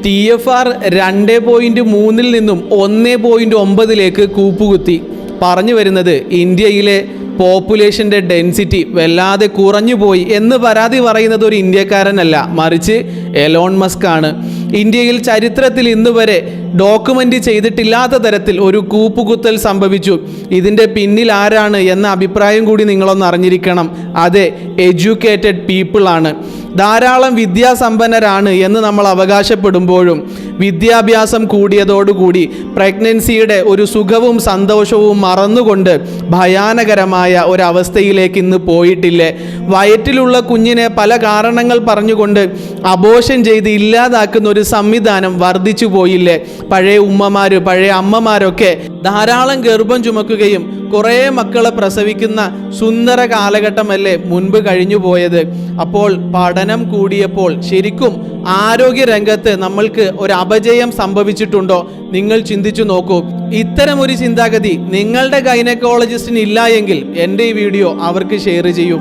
TFR 2.3 നിന്നും 1.9 കൂപ്പുകുത്തി. പറഞ്ഞു വരുന്നത് ഇന്ത്യയിലെ പോപ്പുലേഷൻ്റെ ഡെൻസിറ്റി വല്ലാതെ കുറഞ്ഞുപോയി എന്ന് പരാതി പറയുന്നത് ഒരു ഇന്ത്യക്കാരനല്ല, മറിച്ച് എലോൺ മസ്ക് ആണ്. ഇന്ത്യയിൽ ചരിത്രത്തിൽ ഇന്നുവരെ ഡോക്യുമെൻ്റ് ചെയ്തിട്ടില്ലാത്ത തരത്തിൽ ഒരു കൂപ്പുകുത്തൽ സംഭവിച്ചു. ഇതിൻ്റെ പിന്നിൽ ആരാണ് എന്ന അഭിപ്രായം കൂടി നിങ്ങളൊന്ന് അറിഞ്ഞിരിക്കണം. അതെ, എഡ്യൂക്കേറ്റഡ് പീപ്പിൾ ആണ്. ധാരാളം വിദ്യാസമ്പന്നരാണ് എന്ന് നമ്മൾ അവകാശപ്പെടുമ്പോഴും വിദ്യാഭ്യാസം കൂടിയതോടുകൂടി പ്രഗ്നൻസിയുടെ ഒരു സുഖവും സന്തോഷവും മറന്നുകൊണ്ട് ഭയാനകരമായ ഒരവസ്ഥയിലേക്ക് ഇന്ന് പോയിട്ടില്ലേ? വയറ്റിലുള്ള കുഞ്ഞിനെ പല കാരണങ്ങൾ പറഞ്ഞുകൊണ്ട് അബോർഷൻ ചെയ്ത് ഇല്ലാതാക്കുന്ന ഒരു സംവിധാനം വർദ്ധിച്ചു പോയില്ലേ? പഴയ ഉമ്മമാർ, പഴയ അമ്മമാരൊക്കെ ധാരാളം ഗർഭം ചുമക്കുകയും കുറേ മക്കളെ പ്രസവിക്കുന്ന സുന്ദര കാലഘട്ടമല്ലേ മുൻപ് കഴിഞ്ഞു പോയത്? അപ്പോൾ പഠനം കൂടിയപ്പോൾ ശരിക്കും ആരോഗ്യ രംഗത്ത് നമ്മൾക്ക് ഒരു അപജയം സംഭവിച്ചിട്ടുണ്ടോ? നിങ്ങൾ ചിന്തിച്ചു നോക്കൂ. ഇത്തരം ഒരു ചിന്താഗതി നിങ്ങളുടെ ഗൈനക്കോളജിസ്റ്റിന് ഇല്ല എങ്കിൽ എൻ്റെ ഈ വീഡിയോ അവർക്ക് ഷെയർ ചെയ്യൂ.